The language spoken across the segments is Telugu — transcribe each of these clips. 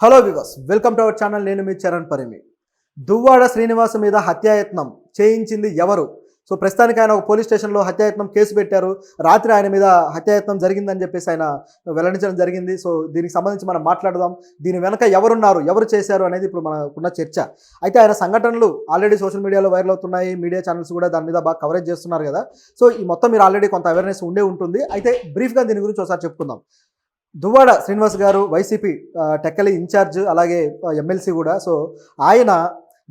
Hello viewers, welcome to our channel. నేను మీ చరణ్ పరిమి. దువ్వాడ శ్రీనివాస్ మీద హత్యాయత్నం చేయించింది ఎవరు? సో ప్రస్తుతానికి ఆయన ఒక పోలీస్ స్టేషన్లో హత్యాయత్నం కేసు పెట్టారు. రాత్రి ఆయన మీద హత్యాయత్నం జరిగిందని చెప్పేసి ఆయన వెల్లడించడం జరిగింది. సో దీనికి సంబంధించి మనం మాట్లాడదాం. దీని వెనక ఎవరున్నారు, ఎవరు చేశారు అనేది ఇప్పుడు మనకున్న చర్చ. అయితే ఆయన సంఘటనలు ఆల్రెడీ సోషల్ మీడియాలో వైరల్ అవుతున్నాయి. మీడియా ఛానల్స్ కూడా దాని మీద బాగా కవరేజ్ చేస్తున్నారు కదా. సో ఈ మొత్తం మీరు ఆల్రెడీ కొంత అవేర్నెస్ ఉంటుంది. అయితే బ్రీఫ్గా దీని గురించి ఒకసారి చెప్పుకుందాం. దువ్వాడ శ్రీనివాస్ గారు వైసీపీ టెక్కలి ఇన్ఛార్జ్, అలాగే ఎమ్మెల్సీ కూడా. సో ఆయన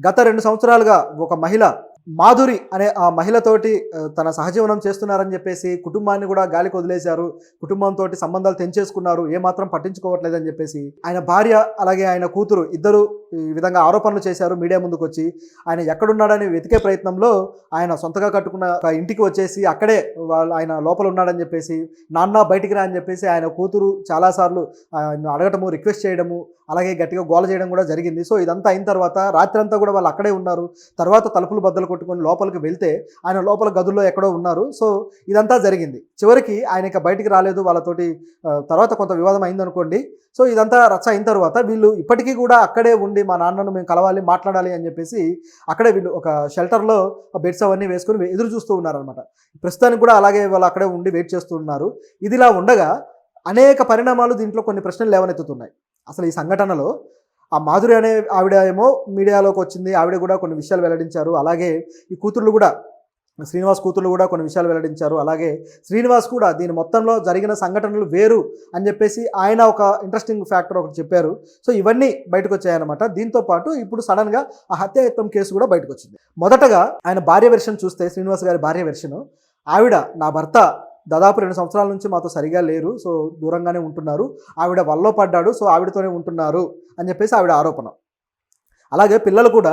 గత 2 సంవత్సరాలుగా ఒక మహిళ మాధురి అనే ఆ మహిళతోటి తన సహజీవనం చేస్తున్నారని చెప్పేసి కుటుంబాన్ని కూడా గాలికి వదిలేశారు. కుటుంబంతో సంబంధాలు తెంచేసుకున్నారు, ఏమాత్రం పట్టించుకోవట్లేదని చెప్పేసి ఆయన భార్య అలాగే ఆయన కూతురు ఇద్దరు ఈ విధంగా ఆరోపణలు చేశారు. మీడియా ముందుకు వచ్చి ఆయన ఎక్కడున్నాడని వెతికే ప్రయత్నంలో ఆయన సొంతగా కట్టుకున్న ఇంటికి వచ్చేసి అక్కడే ఆయన లోపల ఉన్నాడని చెప్పేసి, నాన్న బయటికి రా అని చెప్పేసి ఆయన కూతురు చాలాసార్లు అడగటము, రిక్వెస్ట్ చేయడము, అలాగే గట్టిగా గోల చేయడం కూడా జరిగింది. సో ఇదంతా అయిన తర్వాత రాత్రి అంతా కూడా వాళ్ళు అక్కడే ఉన్నారు. తర్వాత తలుపులు బద్దలు కొట్టుకొని లోపలికి వెళ్తే ఆయన లోపల గదుల్లో ఎక్కడో ఉన్నారు. సో ఇదంతా జరిగింది. చివరికి ఆయన ఇక బయటికి రాలేదు వాళ్ళతోటి. తర్వాత కొంత వివాదం అయిందనుకోండి. సో ఇదంతా రచ్చ అయిన తర్వాత వీళ్ళు ఇప్పటికీ కూడా అక్కడే ఉండి మా నాన్నను మేము కలవాలి, మాట్లాడాలి అని చెప్పేసి అక్కడే వీళ్ళు ఒక షెల్టర్లో బెడ్స్ అవన్నీ వేసుకొని ఎదురు చూస్తూ ఉన్నారనమాట. ప్రస్తుతానికి కూడా అలాగే వాళ్ళు అక్కడే ఉండి వెయిట్ చేస్తూ ఉన్నారు. ఇదిలా ఉండగా అనేక పరిణామాలు దీంట్లో కొన్ని ప్రశ్నలు లేవనెత్తుతున్నాయి. అసలు ఈ సంఘటనలో ఆ మాధురి అనే ఆవిడ ఏమో మీడియాలోకి వచ్చింది. ఆవిడ కూడా కొన్ని విషయాలు వెల్లడించారు. అలాగే ఈ కూతుర్లు కూడా, శ్రీనివాస్ కూతుర్లు కూడా కొన్ని విషయాలు వెల్లడించారు. అలాగే శ్రీనివాస్ కూడా దీని మొత్తంలో జరిగిన సంఘటనలు వేరు అని చెప్పేసి ఆయన ఒక ఇంట్రెస్టింగ్ ఫ్యాక్టర్ ఒకటి చెప్పారు. సో ఇవన్నీ బయటకు వచ్చాయన్నమాట. దీంతో పాటు ఇప్పుడు సడన్గా ఆ హత్యాయత్నం కేసు కూడా బయటకు వచ్చింది. మొదటగా ఆయన భార్య వెర్షన్ చూస్తే, శ్రీనివాస్ గారి భార్య వెర్షన్, ఆవిడ నా భర్త దాదాపు 2 సంవత్సరాల నుంచి మాతో సరిగా లేరు, సో దూరంగానే ఉంటున్నారు, ఆవిడ వల్లో పడ్డాడు, సో ఆవిడతోనే ఉంటున్నారు అని చెప్పేసి ఆవిడ ఆరోపణ. అలాగే పిల్లలు కూడా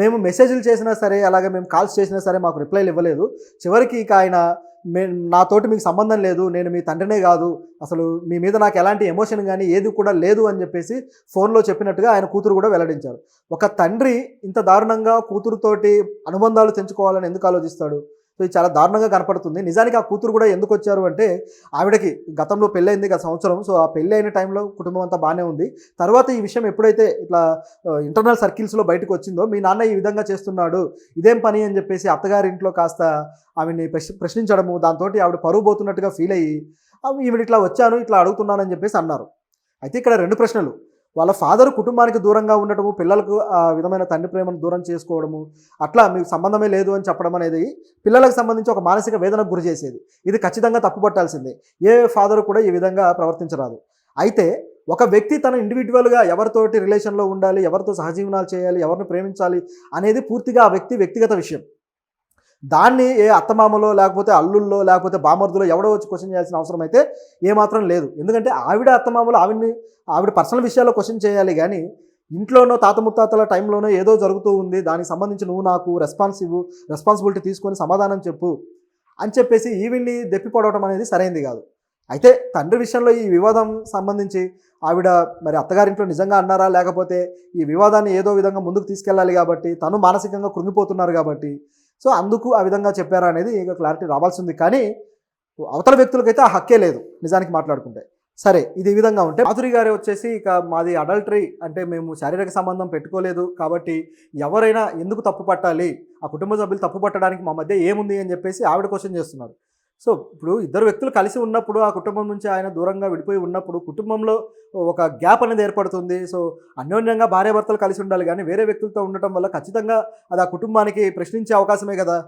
మేము మెసేజ్లు చేసినా సరే, అలాగే మేము కాల్స్ చేసినా సరే మాకు రిప్లైలు ఇవ్వలేదు. చివరికి ఇక ఆయన నాతోటి మీకు సంబంధం లేదు, నేను మీ తండ్రినే కాదు, అసలు మీ మీద నాకు ఎలాంటి ఎమోషన్ కానీ ఏది కూడా లేదు అని చెప్పేసి ఫోన్లో చెప్పినట్టుగా ఆయన కూతురు కూడా వెల్లడించారు. ఒక తండ్రి ఇంత దారుణంగా కూతురుతోటి అనుబంధాలు తెంచుకోవాలని ఎందుకు ఆలోచిస్తాడు? సో ఇది చాలా దారుణంగా కనపడుతుంది. నిజానికి ఆ కూతురు కూడా ఎందుకు వచ్చారు అంటే, ఆవిడకి గతంలో పెళ్ళయింది గత సంవత్సరం. సో ఆ పెళ్ళి అయిన టైంలో కుటుంబం అంతా బాగానే ఉంది. తర్వాత ఈ విషయం ఎప్పుడైతే ఇట్లా ఇంటర్నల్ సర్కిల్స్లో బయటకు వచ్చిందో, మీ నాన్న ఈ విధంగా చేస్తున్నాడు, ఇదేం పని అని చెప్పేసి అత్తగారి ఇంట్లో కాస్త ఆవిడ్ని ప్రశ్నించడము, దాంతో ఆవిడ పరువు పోతున్నట్టుగా ఫీల్ అయ్యి ఈవిడ ఇట్లా వచ్చాను, ఇట్లా అడుగుతున్నానని చెప్పేసి అన్నారు. అయితే ఇక్కడ 2 ప్రశ్నలు. వాళ్ళ ఫాదర్ కుటుంబానికి దూరంగా ఉండటము, పిల్లలకు ఆ విధమైన తండ్రి ప్రేమను దూరం చేసుకోవడము, అట్లా మీకు సంబంధమే లేదు అని చెప్పడం అనేది పిల్లలకు సంబంధించి ఒక మానసిక వేదనకు గురి చేసేది. ఇది ఖచ్చితంగా తప్పుపట్టాల్సిందే. ఏ ఫాదర్ కూడా ఈ విధంగా ప్రవర్తించరాదు. అయితే ఒక వ్యక్తి తన ఇండివిజువల్గా ఎవరితోటి రిలేషన్లో ఉండాలి, ఎవరితో సహజీవనాలు చేయాలి, ఎవరిని ప్రేమించాలి అనేది పూర్తిగా ఆ వ్యక్తి వ్యక్తిగత విషయం. దాన్ని ఏ అత్తమామలో, లేకపోతే అల్లుల్లో, లేకపోతే బామర్దులో ఎవడో వచ్చి క్వశ్చన్ చేయాల్సిన అవసరం అయితే ఏమాత్రం లేదు. ఎందుకంటే ఆవిడ అత్తమామలు ఆవిడ పర్సనల్ విషయాల్లో క్వశ్చన్ చేయాలి. కానీ ఇంట్లోనో తాత ముత్తాతల టైంలోనో ఏదో జరుగుతూ ఉంది, దానికి సంబంధించి నువ్వు నాకు రెస్పాన్సిబిలిటీ తీసుకొని సమాధానం చెప్పు అని చెప్పేసి ఈవిడ్ని దెప్పిపడవటం అనేది సరైంది కాదు. అయితే తండ్రి విషయంలో ఈ వివాదం సంబంధించి ఆవిడ మరి అత్తగారింట్లో నిజంగా అన్నారా, లేకపోతే ఈ వివాదాన్ని ఏదో విధంగా ముందుకు తీసుకెళ్ళాలి కాబట్టి తను మానసికంగా కృంగిపోతున్నారు కాబట్టి సో అందుకు ఆ విధంగా చెప్పారా అనేది ఇక క్లారిటీ రావాల్సింది. కానీ అవతల వ్యక్తులకైతే ఆ హక్కే లేదు నిజానికి మాట్లాడుకుంటే. సరే, ఇది ఈ విధంగా ఉంటే మాధురి గారే వచ్చేసి ఇక మాది అడల్టరీ, అంటే మేము శారీరక సంబంధం పెట్టుకోలేదు కాబట్టి ఎవరైనా ఎందుకు తప్పు పట్టాలి, ఆ కుటుంబ సభ్యులు తప్పు పట్టడానికి మా మధ్య ఏముంది అని చెప్పేసి ఆవిడ క్వశ్చన్ చేస్తున్నారు. సో ఇప్పుడు ఇద్దరు వ్యక్తులు కలిసి ఉన్నప్పుడు, ఆ కుటుంబం నుంచి ఆయన దూరంగా విడిపోయి ఉన్నప్పుడు కుటుంబంలో ఒక గ్యాప్ అనేది ఏర్పడుతుంది. సో అన్యోన్యంగా భార్యాభర్తలు కలిసి ఉండాలి. కానీ వేరే వ్యక్తులతో ఉండటం వల్ల ఖచ్చితంగా అది ఆ కుటుంబానికి ప్రశ్నించే అవకాశమే కదా.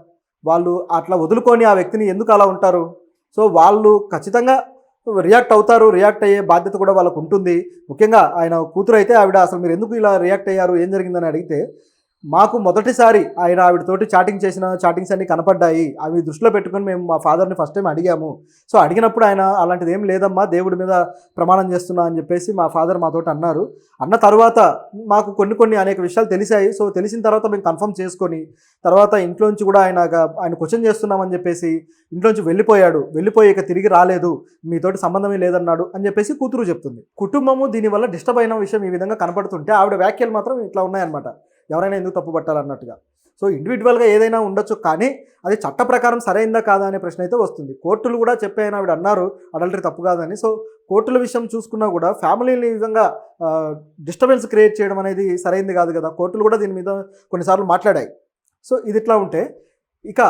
వాళ్ళు అట్లా వదులుకొని ఆ వ్యక్తిని ఎందుకు అలా ఉంటారు? సో వాళ్ళు ఖచ్చితంగా రియాక్ట్ అవుతారు. రియాక్ట్ అయ్యే బాధ్యత కూడా వాళ్ళకు ఉంటుంది. ముఖ్యంగా ఆయన కూతురు అయితే ఆవిడ అసలు మీరు ఎందుకు ఇలా రియాక్ట్ అయ్యారు, ఏం జరిగిందని అడిగితే, మాకు మొదటిసారి ఆవిడతోటి చాటింగ్ చేసిన చాటింగ్స్ అన్నీ కనపడ్డాయి, అవి దృష్టిలో పెట్టుకొని మేము మా ఫాదర్ని ఫస్ట్ టైం అడిగాము. సో అడిగినప్పుడు ఆయన అలాంటిది ఏం లేదమ్మా, దేవుడి మీద ప్రమాణం చేస్తున్నా అని చెప్పేసి మా ఫాదర్ మాతోటి అన్నారు. అన్న తర్వాత మాకు కొన్ని అనేక విషయాలు తెలిసాయి. సో తెలిసిన తర్వాత మేము కన్ఫర్మ్ చేసుకొని తర్వాత ఇంట్లోంచి కూడా ఆయన క్వశ్చన్ చేస్తున్నామని చెప్పేసి ఇంట్లోంచి వెళ్ళిపోయి ఇక తిరిగి రాలేదు, మీతోటి సంబంధమే లేదన్నాడు అని చెప్పేసి కూతురు చెప్తుంది. కుటుంబము దీనివల్ల డిస్టర్బ్ అయిన విషయం ఈ విధంగా కనపడుతుంటే ఆవిడ వ్యాఖ్యలు మాత్రం ఇట్లా ఉన్నాయన్నమాట. ఎవరైనా ఎందుకు తప్పు పట్టాలన్నట్టుగా. సో ఇండివిజువల్గా ఏదైనా ఉండొచ్చు, కానీ అది చట్ట ప్రకారం సరైందా కాదా అనే ప్రశ్న అయితే వస్తుంది. కోర్టులు కూడా చెప్పాయని ఆవిడ అన్నారు అడల్టరీ తప్పు కాదని. సో కోర్టుల విషయం చూసుకున్నా కూడా ఫ్యామిలీని ఈ విధంగా డిస్టర్బెన్స్ క్రియేట్ చేయడం అనేది సరైంది కాదు కదా. కోర్టులు కూడా దీని మీద కొన్నిసార్లు మాట్లాడాయి. సో ఇది ఇట్లా ఉంటే ఇక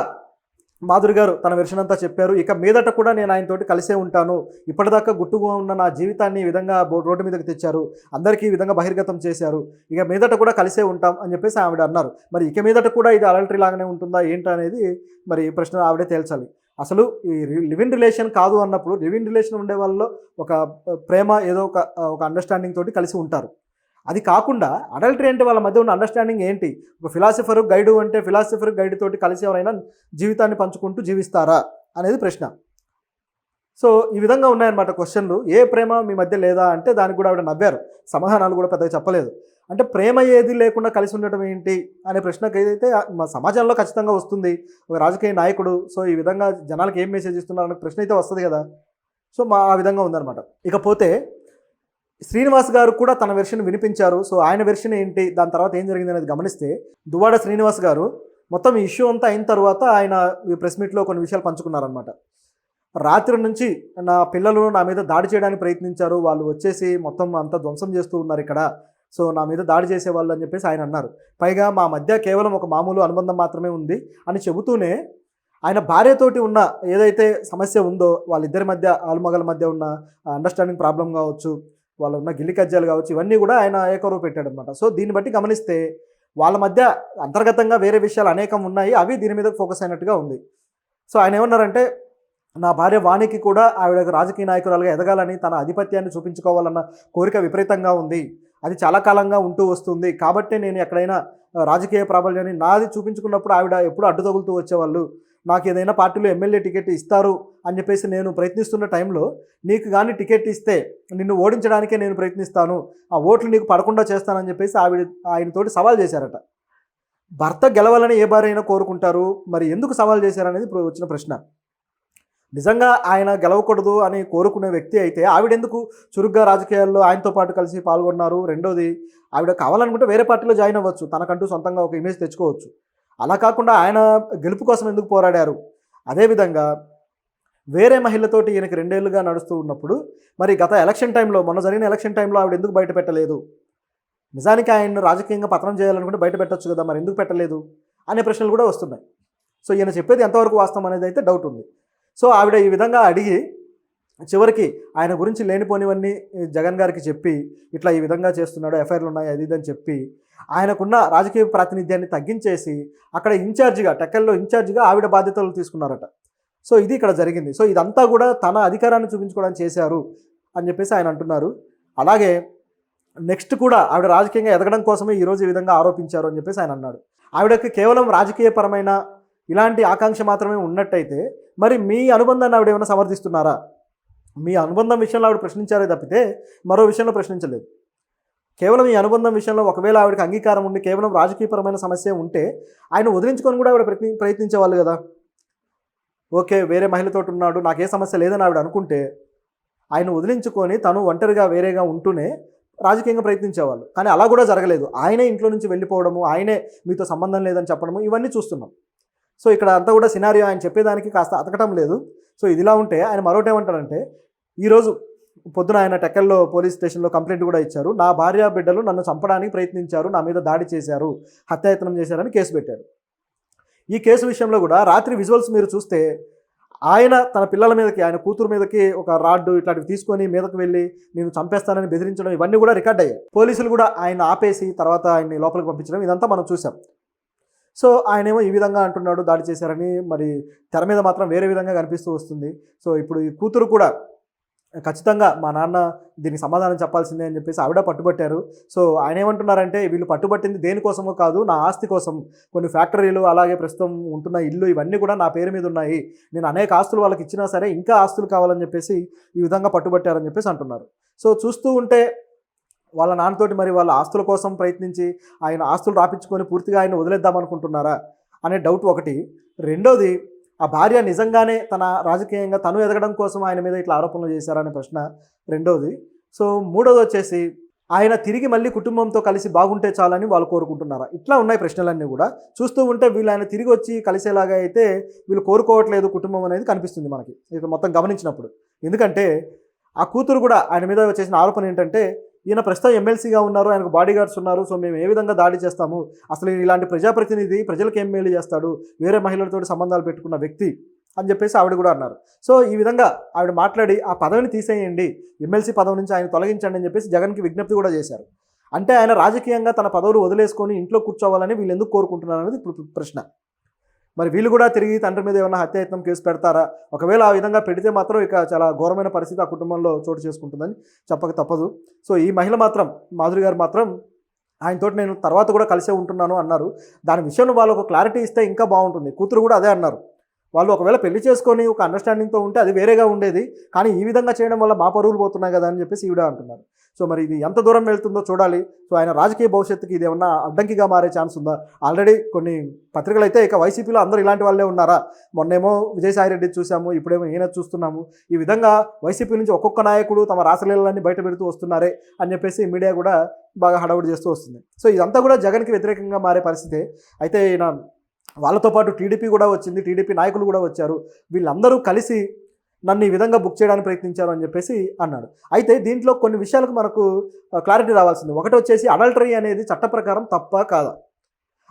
మాధురి గారు తన వెర్షన్ అంతా చెప్పారు. ఇక మీదట కూడా నేను ఆయనతోటి కలిసే ఉంటాను, ఇప్పటిదాకా గుట్టుగా ఉన్న నా జీవితాన్ని ఈ విధంగా రోడ్డు మీదకి తెచ్చారు, అందరికీ ఈ విధంగా బహిర్గతం చేశారు, ఇక మీదట కూడా కలిసే ఉంటాం అని చెప్పేసి ఆవిడ అన్నారు. మరి ఇక మీదట కూడా ఇది అడల్టరీ లాగానే ఉంటుందా ఏంటనేది మరి ప్రశ్న ఆవిడే తేల్చాలి. అసలు ఈ లివ్ ఇన్ రిలేషన్ కాదు అన్నప్పుడు, లివ్ ఇన్ రిలేషన్ ఉండే వాళ్ళలో ఒక ప్రేమ ఏదో ఒక అండర్స్టాండింగ్ తోటి కలిసి ఉంటారు. అది కాకుండా అడల్టరీ అంటే వాళ్ళ మధ్య ఉన్న అండర్స్టాండింగ్ ఏంటి? ఒక ఫిలాసఫర్ గైడు అంటే ఫిలాసఫర్ గైడ్ తోటి కలిసి ఎవరైనా జీవితాన్ని పంచుకుంటూ జీవిస్తారా అనేది ప్రశ్న. సో ఈ విధంగా ఉన్నాయన్నమాట క్వశ్చన్లు. ఏ ప్రేమ మీ మధ్య లేదా అంటే దానికి కూడా ఆవిడ నవ్వారు, సమాధానాలు కూడా పెద్దగా చెప్పలేదు. అంటే ప్రేమ ఏది లేకుండా కలిసి ఉండటం ఏంటి అనే ప్రశ్నకి అయితే మా సమాజంలో ఖచ్చితంగా వస్తుంది. ఒక రాజకీయ నాయకుడు సో ఈ విధంగా జనాలకు ఏం మెసేజ్ ఇస్తున్నారు అనే ప్రశ్న అయితే వస్తుంది కదా. సో ఆ విధంగా ఉందన్నమాట. ఇకపోతే శ్రీనివాస్ గారు కూడా తన వెర్షన్ వినిపించారు. సో ఆయన వెర్షన్ ఏంటి, దాని తర్వాత ఏం జరిగింది అనేది గమనిస్తే, దువ్వాడ శ్రీనివాస్ గారు మొత్తం ఈ ఇష్యూ అంతా అయిన తర్వాత ఆయన ఈ ప్రెస్ మీట్లో కొన్ని విషయాలు పంచుకున్నారనమాట. రాత్రి నుంచి నా పిల్లలు నా మీద దాడి చేయడానికి ప్రయత్నించారు, వాళ్ళు వచ్చేసి మొత్తం అంతా ధ్వంసం చేస్తూ ఉన్నారు ఇక్కడ, సో నా మీద దాడి చేసేవాళ్ళు అని చెప్పేసి ఆయన అన్నారు. పైగా మా మధ్య కేవలం ఒక మామూలు అనుబంధం మాత్రమే ఉంది అని చెబుతూనే ఆయన భార్యతోటి ఉన్న ఏదైతే సమస్య ఉందో, వాళ్ళిద్దరి మధ్య ఆలుమగల మధ్య ఉన్న అండర్స్టాండింగ్ ప్రాబ్లం కావచ్చు, వాళ్ళు ఉన్న గిల్లి కజ్జాలు కావచ్చు, ఇవన్నీ కూడా ఆయన ఏకరువు పెట్టాడనమాట. సో దీన్ని బట్టి గమనిస్తే వాళ్ళ మధ్య అంతర్గతంగా వేరే విషయాలు అనేకం ఉన్నాయి, అవి దీని మీద ఫోకస్ అయినట్టుగా ఉంది. సో ఆయన ఏమన్నారంటే, నా భార్య వాణికి కూడా ఆవిడ రాజకీయ నాయకురాలుగా ఎదగాలని, తన ఆధిపత్యాన్ని చూపించుకోవాలన్న కోరిక విపరీతంగా ఉంది, అది చాలా కాలంగా ఉంటూ వస్తుంది. కాబట్టి నేను ఎక్కడైనా రాజకీయ ప్రాబల్యాన్ని నాది చూపించుకున్నప్పుడు ఆవిడ ఎప్పుడు అడ్డు తగులుతూ వచ్చేవాళ్ళు, నాకు ఏదైనా పార్టీలో ఎమ్మెల్యే టికెట్ ఇస్తారు అని చెప్పేసి నేను ప్రయత్నిస్తున్న టైంలో నీకు కానీ టికెట్ ఇస్తే నిన్ను ఓడించడానికే నేను ప్రయత్నిస్తాను, ఆ ఓట్లు నీకు పడకుండా చేస్తానని చెప్పేసి ఆయనతోటి సవాల్ చేశారట. భర్త గెలవాలని ఏ భార్య అయినా కోరుకుంటారు, మరి ఎందుకు సవాల్ చేశారనేది ఇప్పుడు వచ్చిన ప్రశ్న. నిజంగా ఆయన గెలవకూడదు అని కోరుకునే వ్యక్తి అయితే ఆవిడెందుకు చురుగ్గా రాజకీయాల్లో ఆయనతో పాటు కలిసి పాల్గొన్నారు? రెండోది, ఆవిడ కావాలనుకుంటే వేరే పార్టీలో జాయిన్ అవ్వచ్చు, తనకంటూ సొంతంగా ఒక ఇమేజ్ తెచ్చుకోవచ్చు. అలా కాకుండా ఆయన గెలుపు కోసం ఎందుకు పోరాడారు? అదేవిధంగా వేరే మహిళతోటి ఈయనకి 2 ఏళ్లుగా నడుస్తూ ఉన్నప్పుడు మరి గత ఎలక్షన్ టైంలో, మొన్న జరిగిన ఎలక్షన్ టైంలో ఆవిడ ఎందుకు బయట పెట్టలేదు? నిజానికి ఆయన్ను రాజకీయంగా పతనం చేయాలనుకుంటే బయట పెట్టచ్చు కదా, మరి ఎందుకు పెట్టలేదు అనే ప్రశ్నలు కూడా వస్తున్నాయి. సో ఈయన చెప్పేది ఎంతవరకు వాస్తవం అనేది అయితే డౌట్ ఉంది. సో ఆవిడ ఈ విధంగా అడిగి చివరికి ఆయన గురించి లేనిపోనివన్నీ జగన్ గారికి చెప్పి, ఇట్లా ఈ విధంగా చేస్తున్నాడు, ఎఫ్ఐఆర్లు ఉన్నాయి అది ఇదని చెప్పి ఆయనకున్న రాజకీయ ప్రాతినిధ్యాన్ని తగ్గించేసి అక్కడ ఇన్ఛార్జిగా, టెక్కల్లో ఇన్ఛార్జిగా ఆవిడ బాధ్యతలు తీసుకున్నారట. సో ఇది ఇక్కడ జరిగింది. సో ఇదంతా కూడా తన అధికారాన్ని చూపించుకోవడానికి చేశారు అని చెప్పేసి ఆయన అంటున్నారు. అలాగే నెక్స్ట్ కూడా ఆవిడ రాజకీయంగా ఎదగడం కోసమే ఈరోజు ఈ విధంగా ఆరోపించారు అని చెప్పేసి ఆయన అన్నాడు. ఆవిడకి కేవలం రాజకీయపరమైన ఇలాంటి ఆకాంక్ష మాత్రమే ఉన్నట్టయితే మరి మీ అనుబంధాన్ని ఆవిడ ఏమైనా సమర్థిస్తున్నారా? మీ అనుబంధం విషయంలో ఆవిడ ప్రశ్నించారే తప్పితే మరో విషయంలో ప్రశ్నించలేదు. కేవలం ఈ అనుబంధం విషయంలో ఒకవేళ ఆవిడకి అంగీకారం ఉండి కేవలం రాజకీయపరమైన సమస్య ఉంటే ఆయన వదిలించుకొని కూడా ఆవిడ ప్రయత్నించేవాళ్ళు కదా. ఓకే, వేరే మహిళతో ఉన్నాడు, నాకే సమస్య లేదని ఆవిడ అనుకుంటే ఆయన వదిలించుకొని తను ఒంటరిగా వేరేగా ఉంటూనే రాజకీయంగా ప్రయత్నించేవాళ్ళు. కానీ అలా కూడా జరగలేదు. ఆయనే ఇంట్లో నుంచి వెళ్ళిపోవడము, ఆయనే మీతో సంబంధం లేదని చెప్పడము, ఇవన్నీ చూస్తున్నాం. సో ఇక్కడ అంతా కూడా సినారియో ఆయన చెప్పేదానికి కాస్త అతకటం లేదు. సో ఇదిలా ఉంటే ఆయన మరొకటి ఏమంటారంటే, ఈరోజు పొద్దున ఆయన టెక్కల్లో పోలీస్ స్టేషన్లో కంప్లైంట్ కూడా ఇచ్చారు. నా భార్య బిడ్డలు నన్ను చంపడానికి ప్రయత్నించారు, నా మీద దాడి చేశారు, హత్యాయత్నం చేశారని కేసు పెట్టారు. ఈ కేసు విషయంలో కూడా రాత్రి విజువల్స్ మీరు చూస్తే ఆయన తన పిల్లల మీదకి, ఆయన కూతురు మీదకి ఒక రాడ్డు ఇట్లాంటివి తీసుకొని మీదకి వెళ్ళి నేను చంపేస్తానని బెదిరించడం, ఇవన్నీ కూడా రికార్డ్ అయ్యాయి. పోలీసులు కూడా ఆయన ఆపేసి తర్వాత ఆయన్ని లోపలికి పంపించడం, ఇదంతా మనం చూసాం. సో ఆయనేమో ఈ విధంగా అంటున్నాడు దాడి చేశారని, మరి తెర మీద మాత్రం వేరే విధంగా కనిపిస్తూ వస్తుంది. సో ఇప్పుడు ఈ కూతురు కూడా ఖచ్చితంగా మా నాన్న దీనికి సమాధానం చెప్పాల్సిందే అని చెప్పేసి ఆవిడ పట్టుబట్టారు. సో ఆయన ఏమంటున్నారంటే, వీళ్ళు పట్టుబట్టింది దేనికోసమో కాదు, నా ఆస్తి కోసం, కొన్ని ఫ్యాక్టరీలు అలాగే ప్రస్తుతం ఉంటున్న ఇల్లు ఇవన్నీ కూడా నా పేరు మీద ఉన్నాయి, నేను అనేక ఆస్తులు వాళ్ళకి ఇచ్చినా సరే ఇంకా ఆస్తులు కావాలని చెప్పేసి ఈ విధంగా పట్టుబట్టారని చెప్పేసి అంటున్నారు. సో చూస్తూ ఉంటే వాళ్ళ నాన్నతోటి మరి వాళ్ళ ఆస్తుల కోసం ప్రయత్నించి ఆయన ఆస్తులు రాపించుకొని పూర్తిగా ఆయన వదిలేద్దామనుకుంటున్నారా అనే డౌట్ ఒకటి. రెండోది, ఆ భార్య నిజంగానే తన రాజకీయంగా తను ఎదగడం కోసం ఆయన మీద ఇట్లా ఆరోపణలు చేశారనే ప్రశ్న రెండోది. సో మూడోది వచ్చేసి, ఆయన తిరిగి మళ్ళీ కుటుంబంతో కలిసి బాగుంటే చాలని వాళ్ళు కోరుకుంటున్నారా? ఇట్లా ఉన్నాయి ప్రశ్నలన్నీ కూడా. చూస్తూ ఉంటే వీళ్ళు ఆయన తిరిగి వచ్చి కలిసేలాగా అయితే వీళ్ళు కోరుకోవట్లేదు కుటుంబం అనేది కనిపిస్తుంది మనకి ఇక మొత్తం గమనించినప్పుడు. ఎందుకంటే ఆ కూతురు కూడా ఆయన మీద చేసిన ఆరోపణ ఏంటంటే, ఈయన ప్రస్తుతం ఎమ్మెల్సీగా ఉన్నారు, ఆయనకు బాడీ గార్డ్స్ ఉన్నారు, సో మేము ఏ విధంగా దాడి చేస్తాము, అసలు ఇలాంటి ప్రజాప్రతినిధి ప్రజలకు ఏం మేలు చేస్తాడు, వేరే మహిళలతో సంబంధాలు పెట్టుకున్న వ్యక్తి అని చెప్పేసి ఆవిడ కూడా అన్నారు. సో ఈ విధంగా ఆవిడ మాట్లాడి ఆ పదవిని తీసేయండి, ఎమ్మెల్సీ పదవి నుంచి ఆయన తొలగించండి అని చెప్పేసి జగన్కి విజ్ఞప్తి కూడా చేశారు. అంటే ఆయన రాజకీయంగా తన పదవులు వదిలేసుకొని ఇంట్లో కూర్చోవాలని వీళ్ళు ఎందుకు కోరుకుంటున్నారు అనేది ఇప్పుడు ప్రశ్న. మరి వీళ్ళు కూడా తిరిగి తండ్రి మీద ఏమైనా హత్యాయత్నం కేసు పెడతారా? ఒకవేళ ఆ విధంగా పెడితే మాత్రం ఇక చాలా ఘోరమైన పరిస్థితి ఆ కుటుంబంలో చోటు చేసుకుంటుందని చెప్పక తప్పదు. సో ఈ మహిళ మాత్రం, మాధురి గారు మాత్రం ఆయనతోటి నేను తర్వాత కూడా కలిసే ఉంటున్నాను అన్నారు. దాని విషయంలో వాళ్ళు ఒక క్లారిటీ ఇస్తే ఇంకా బాగుంటుంది. కూతురు కూడా అదే అన్నారు. వాళ్ళు ఒకవేళ పెళ్లి చేసుకొని ఒక అండర్స్టాండింగ్తో ఉంటే అది వేరేగా ఉండేది, కానీ ఈ విధంగా చేయడం వల్ల మా పరువులు పోతున్నాయి కదా అని చెప్పేసి ఈవిడ అంటున్నారు. సో మరి ఇది ఎంత దూరం వెళ్తుందో చూడాలి. సో ఆయన రాజకీయ భవిష్యత్తుకి ఇది ఏమన్నా అడ్డంకిగా మారే ఛాన్స్ ఉందా? ఆల్రెడీ కొన్ని పత్రికలు అయితే ఇక వైసీపీలో అందరూ ఇలాంటి వాళ్ళే ఉన్నారా, మొన్నేమో విజయసాయిరెడ్డి చూసాము, ఇప్పుడేమో ఈయన చూస్తున్నాము, ఈ విధంగా వైసీపీ నుంచి ఒక్కొక్క నాయకుడు తమ రాసలీలన్నీ బయట పెడుతూ వస్తున్నారే అని చెప్పేసి మీడియా కూడా బాగా హడావుడి చేస్తూ వస్తుంది. సో ఇదంతా కూడా జగన్కి వ్యతిరేకంగా మారే పరిస్థితే. అయితే ఈయన వాళ్ళతో పాటు టీడీపీ కూడా వచ్చింది, టీడీపీ నాయకులు కూడా వచ్చారు, వీళ్ళందరూ కలిసి నన్ను ఈ విధంగా బుక్ చేయడానికి ప్రయత్నించారు అని చెప్పేసి అన్నాడు. అయితే దీంట్లో కొన్ని విషయాలకు మనకు క్లారిటీ రావాల్సింది. ఒకటి వచ్చేసి అడల్టరీ అనేది చట్ట ప్రకారం తప్ప కాదా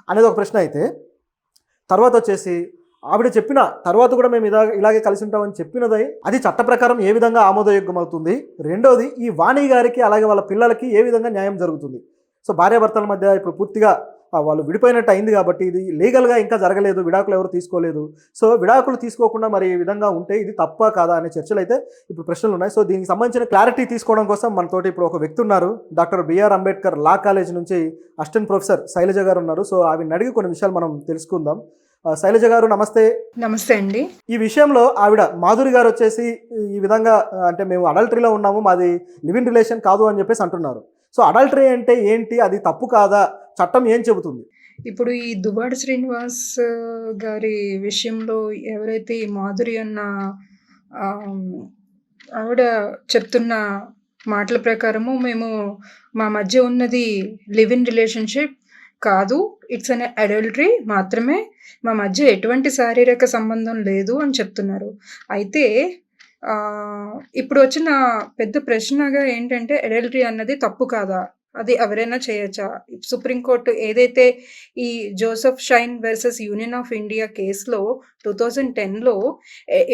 అనేది ఒక ప్రశ్న. అయితే తర్వాత వచ్చేసి ఆవిడ చెప్పిన తర్వాత కూడా మేము ఇలాగే కలిసి ఉంటామని చెప్పినది అది చట్ట ప్రకారం ఏ విధంగా ఆమోదయోగ్యం అవుతుంది? రెండోది, ఈ వాణి గారికి అలాగే వాళ్ళ పిల్లలకి ఏ విధంగా న్యాయం జరుగుతుంది? సో భార్యాభర్తల మధ్య ఇప్పుడు పూర్తిగా వాళ్ళు విడిపోయినట్టు అయింది కాబట్టి ఇది లీగల్గా ఇంకా జరగలేదు, విడాకులు ఎవరు తీసుకోలేదు. సో విడాకులు తీసుకోకుండా మరి ఈ విధంగా ఉంటే ఇది తప్ప కాదా అనే చర్చలు అయితే ఇప్పుడు ప్రశ్నలు ఉన్నాయి. సో దీనికి సంబంధించిన క్లారిటీ తీసుకోవడం కోసం మనతోటి ఇప్పుడు ఒక వ్యక్తి ఉన్నారు. Doctor B R Ambedkar law college నుంచి అసిస్టెంట్ ప్రొఫెసర్ శైలజ గారు ఉన్నారు. సో ఆవిడని అడిగి కొన్ని విషయాలు మనం తెలుసుకుందాం. శైలజ గారు నమస్తే. నమస్తే అండి. ఈ విషయంలో ఆవిడ మాధురి గారు వచ్చేసి ఈ విధంగా అంటే మేము అడల్టరీలో ఉన్నాము, మాది లివ్ ఇన్ రిలేషన్ కాదు అని చెప్పేసి అంటున్నారు. సో అడల్టరీ అంటే ఏంటి, అది తప్పు కాదా, చట్టం ఏం చెబుతుంది? ఇప్పుడు ఈ దువ్వాడ శ్రీనివాస్ గారి విషయంలో ఎవరైతే ఈ మాధురి అన్న ఆవిడ చెప్తున్న మాటల ప్రకారము మేము మా మధ్య ఉన్నది లివ్ ఇన్ రిలేషన్షిప్ కాదు, ఇట్స్ అన్ అడల్టరీ మాత్రమే, మా మధ్య ఎటువంటి శారీరక సంబంధం లేదు అని చెప్తున్నారు. అయితే ఇప్పుడు వచ్చిన పెద్ద ప్రశ్నగా ఏంటంటే అడల్టరీ అన్నది తప్పు కాదా, అది ఎవరైనా చేయొచ్చా? సుప్రీంకోర్టు ఏదైతే ఈ Joseph shine versus union of India కేసులో 2010లో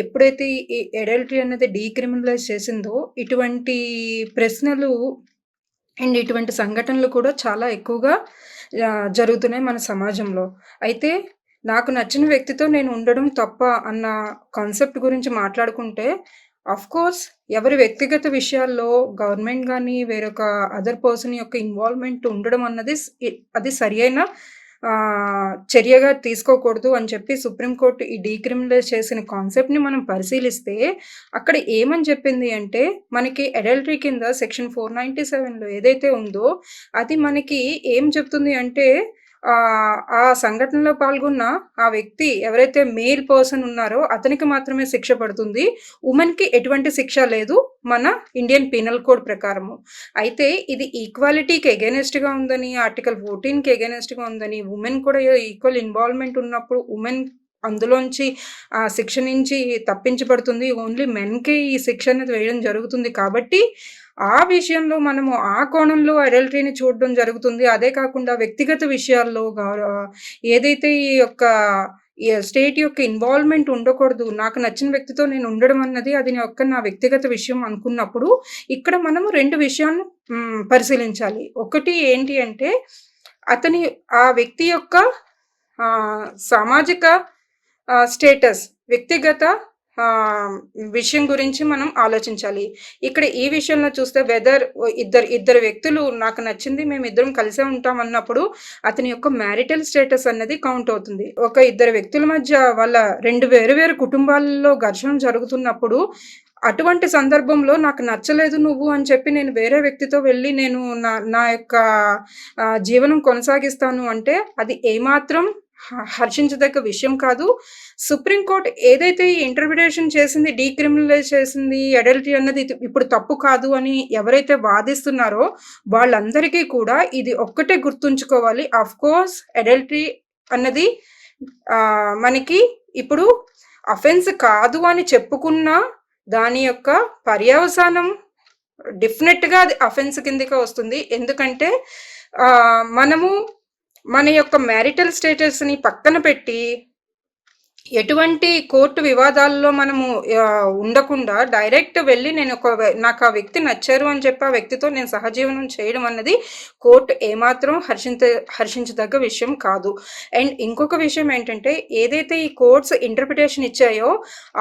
ఎప్పుడైతే ఈ అడల్టరీ అనేది డీక్రిమినలైజ్ చేసిందో ఇటువంటి ప్రశ్నలు అండ్ ఇటువంటి సంఘటనలు కూడా చాలా ఎక్కువగా జరుగుతున్నాయి మన సమాజంలో. అయితే నాకు నచ్చిన వ్యక్తితో నేను ఉండడం తప్ప అన్న కాన్సెప్ట్ గురించి మాట్లాడుకుంటే కోర్స్ ఎవరి వ్యక్తిగత విషయాల్లో గవర్నమెంట్ కానీ వేరొక అదర్ పర్సన్ యొక్క ఇన్వాల్వ్మెంట్ ఉండడం అన్నది అది సరి అయిన చర్యగా తీసుకోకూడదు అని చెప్పి సుప్రీంకోర్టు ఈ డీక్రిమినలైజ్ చేసిన కాన్సెప్ట్ని మనం పరిశీలిస్తే అక్కడ ఏమని చెప్పింది అంటే, మనకి అడల్టరీ కింద సెక్షన్ 497లో ఏదైతే ఉందో అది మనకి ఏం చెప్తుంది అంటే ఆ సంఘటనలో పాల్గొన్న ఆ వ్యక్తి ఎవరైతే మేల్ పర్సన్ ఉన్నారో అతనికి మాత్రమే శిక్ష పడుతుంది, ఉమెన్కి ఎటువంటి శిక్ష లేదు మన ఇండియన్ పీనల్ కోడ్ ప్రకారము. అయితే ఇది ఈక్వాలిటీకి ఎగెనెస్ట్గా ఉందని, ఆర్టికల్ 14కి ఎగెనెస్ట్గా ఉందని, ఉమెన్ కూడా ఈక్వల్ ఇన్వాల్వ్మెంట్ ఉన్నప్పుడు ఉమెన్ అందులోంచి ఆ శిక్ష నుంచి తప్పించబడుతుంది, ఓన్లీ మెన్కే ఈ శిక్ష అనేది వేయడం జరుగుతుంది. కాబట్టి ఆ విషయంలో మనము ఆ కోణంలో అడల్టరీని చూడడం జరుగుతుంది. అదే కాకుండా వ్యక్తిగత విషయాల్లో ఏదైతే ఈ యొక్క స్టేట్ యొక్క ఇన్వాల్వ్మెంట్ ఉండకూడదు, నాకు నచ్చిన వ్యక్తితో నేను ఉండడం అన్నది అది నా వ్యక్తిగత విషయం అనుకున్నప్పుడు ఇక్కడ మనము 2 విషయాలను పరిశీలించాలి. ఒకటి ఏంటి అంటే అతని ఆ వ్యక్తి యొక్క సామాజిక స్టేటస్, వ్యక్తిగత విషయం గురించి మనం ఆలోచించాలి. ఇక్కడ ఈ విషయంలో చూస్తే వెదర్ ఇద్దరు వ్యక్తులు నాకు నచ్చింది, మేము ఇద్దరం కలిసే ఉంటాం అన్నప్పుడు అతని యొక్క మ్యారిటల్ స్టేటస్ అన్నది కౌంట్ అవుతుంది. ఒక ఇద్దరు వ్యక్తుల మధ్య వాళ్ళ 2 వేరు కుటుంబాలలో ఘర్షణ జరుగుతున్నప్పుడు అటువంటి సందర్భంలో నాకు నచ్చలేదు నువ్వు అని చెప్పి నేను వేరే వ్యక్తితో వెళ్ళి నేను నా యొక్క జీవనం కొనసాగిస్తాను అంటే అది ఏమాత్రం హర్షించదగ్గ విషయం కాదు. సుప్రీంకోర్టు ఏదైతే ఈ ఇంటర్ప్రిటేషన్ చేసింది, డీక్రిమినలైజ్ చేసింది, అడల్టరీ అన్నది ఇప్పుడు తప్పు కాదు అని ఎవరైతే వాదిస్తున్నారో వాళ్ళందరికీ కూడా ఇది ఒక్కటే గుర్తుంచుకోవాలి. ఆఫ్‌కోర్స్ అడల్టరీ అన్నది మనకి ఇప్పుడు అఫెన్స్ కాదు అని చెప్పుకున్నా దాని యొక్క పర్యవసానం డెఫినెట్‌గా అది అఫెన్స్ కిందకే వస్తుంది. ఎందుకంటే మనము మన యొక్క మ్యారిటల్ స్టేటస్‌ని పక్కన పెట్టి ఎటువంటి కోర్టు వివాదాల్లో మనము ఉండకుండా డైరెక్ట్ వెళ్ళి నాకు ఆ వ్యక్తి నచ్చారు అని చెప్పి ఆ వ్యక్తితో నేను సహజీవనం చేయడం అన్నది కోర్టు ఏమాత్రం హర్షించదగ్గ విషయం కాదు. అండ్ ఇంకొక విషయం ఏంటంటే ఏదైతే ఈ కోర్ట్స్ ఇంటర్ప్రిటేషన్ ఇచ్చాయో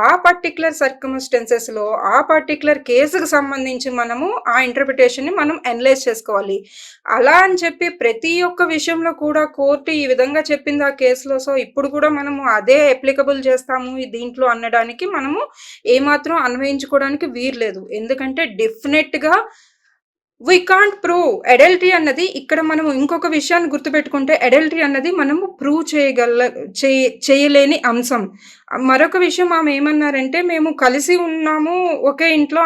ఆ పర్టిక్యులర్ సర్కమ్స్టెన్సెస్లో ఆ పర్టిక్యులర్ కేసుకు సంబంధించి మనము ఆ ఇంటర్ప్రిటేషన్ని మనం అనలైజ్ చేసుకోవాలి. అలా అని చెప్పి ప్రతి ఒక్క విషయంలో కూడా కోర్టు ఈ విధంగా చెప్పింది ఆ కేసులో, సో ఇప్పుడు కూడా మనము అదే అప్లికబుల్ చేస్తాము దీంట్లో అనడానికి మనము ఏమాత్రం అన్వయించుకోవడానికి వీల్లేదు. ఎందుకంటే డెఫినెట్‌గా వి కాంట్ ప్రూవ్ అడల్టరీ అన్నది. ఇక్కడ మనము ఇంకొక విషయాన్ని గుర్తుపెట్టుకుంటే అడల్టరీ అన్నది మనము ప్రూవ్ చేయలేని అంశం. మరొక విషయం ఆమె ఏమన్నారంటే మేము కలిసి ఉన్నాము ఒకే ఇంట్లో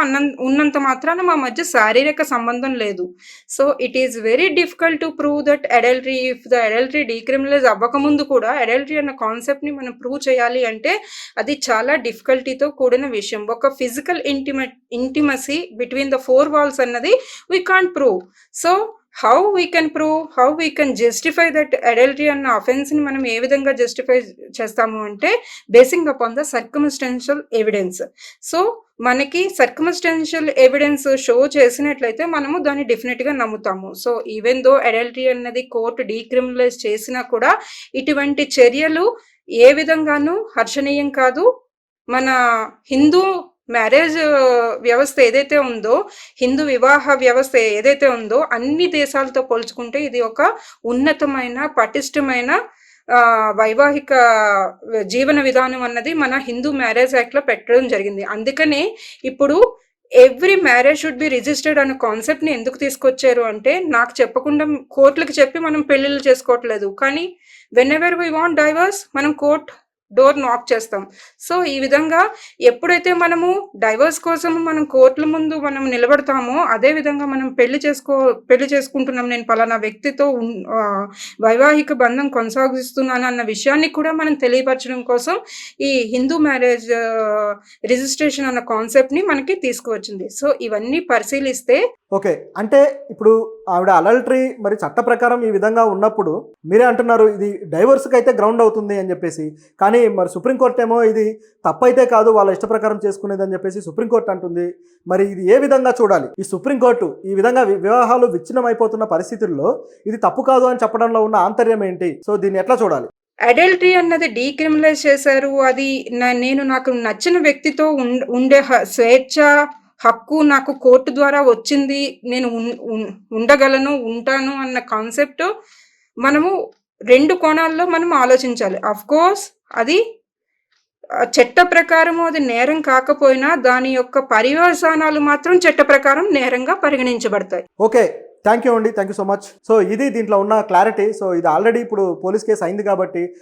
ఉన్నంత మాత్రాన మా మధ్య శారీరక సంబంధం లేదు. So it is very difficult to prove that adultery. If the adultery decriminalize అవ్వకముందు కూడా అడల్టరీ అన్న కాన్సెప్ట్ని మనం ప్రూవ్ చేయాలి అంటే అది చాలా డిఫికల్టీతో కూడిన విషయం. ఒక physical intimacy between the 4 walls అన్నది we can't prove. So how we can prove, how we can justify that adultery అన్న offense ని మనం ఏ విధంగా జస్టిఫై చేస్తాము అంటే basing upon the circumstantial evidence. So మనకి సర్కమ్స్టెన్షియల్ ఎవిడెన్స్ షో చేసినట్లయితే మనము దాన్ని డెఫినెట్గా నమ్ముతాము. సో ఈవెన్ దో అడల్టరీ అన్నది కోర్టు డీక్రిమినలైజ్ చేసినా కూడా ఇటువంటి చర్యలు ఏ విధంగానూ హర్షణీయం కాదు. మన హిందూ మ్యారేజ్ వ్యవస్థ ఏదైతే ఉందో, హిందూ వివాహ వ్యవస్థ ఏదైతే ఉందో అన్ని దేశాలతో పోల్చుకుంటే ఇది ఒక ఉన్నతమైన పటిష్టమైన వైవాహిక జీవన విధానం అన్నది మన హిందూ మ్యారేజ్ యాక్ట్లో పెట్టడం జరిగింది. అందుకనే ఇప్పుడు every marriage should be registered అనే కాన్సెప్ట్ని ఎందుకు తీసుకొచ్చారు అంటే నాకు చెప్పకుండా కోర్టులకు చెప్పి మనం పెళ్ళిళ్ళు చేసుకోవట్లేదు, కానీ when ever we want divorce మనం కోర్ట్ డోర్ నాక్ చేస్తాం. సో ఈ విధంగా ఎప్పుడైతే మనము డైవర్స్ కోసం మనం కోర్టుల ముందు మనం నిలబడతామో అదే విధంగా మనం పెళ్లి చేసుకుంటున్నాం, నేను పలానా వ్యక్తితో వైవాహిక బంధం కొనసాగిస్తున్నాను అన్న విషయాన్ని కూడా మనం తెలియపరచడం కోసం ఈ హిందూ మ్యారేజ్ రిజిస్ట్రేషన్ అన్న కాన్సెప్ట్ని మనకి తీసుకువచ్చింది. సో ఇవన్నీ పరిశీలిస్తే ఓకే, అంటే ఇప్పుడు ఆవిడ అడల్టరీ మరి చట్ట ప్రకారం ఈ విధంగా ఉన్నప్పుడు మీరే అంటున్నారు ఇది డైవర్స్కి అయితే గ్రౌండ్ అవుతుంది అని చెప్పేసి, కానీ మరి సుప్రీంకోర్టు ఏమో ఇది తప్పైతే కాదు వాళ్ళ ఇష్ట ప్రకారం చేసుకునేది అని చెప్పేసి సుప్రీంకోర్టు అంటుంది. మరి ఇది ఏ విధంగా చూడాలి? ఈ సుప్రీంకోర్టు ఈ విధంగా వివాహాలు విచ్ఛిన్నమైపోతున్న పరిస్థితుల్లో ఇది తప్పు కాదు అని చెప్పడంలో ఉన్న ఆంతర్యం ఏంటి? సో దీన్ని ఎట్లా చూడాలి? అడల్టరీ అన్నది డీక్రిమినలైజ్ చేశారు. అది నాకు నచ్చిన వ్యక్తితో ఉండే స్వేచ్ఛ హక్కు నాకు కోర్టు ద్వారా వచ్చింది, నేను ఉండగలను ఉంటాను అన్న కాన్సెప్ట్ మనము 2 కోణాల్లో మనం ఆలోచించాలి. కోర్స్ అది చట్ట ప్రకారము అది నేరం కాకపోయినా దాని యొక్క పర్యవసానాలు మాత్రం చట్ట ప్రకారం నేరంగా పరిగణించబడతాయి. ఓకే, థ్యాంక్ యూ అండి, thank you so much. So ఇది దీంట్లో ఉన్న క్లారిటీ. సో ఇది ఆల్రెడీ ఇప్పుడు పోలీస్ కేసు అయింది కాబట్టి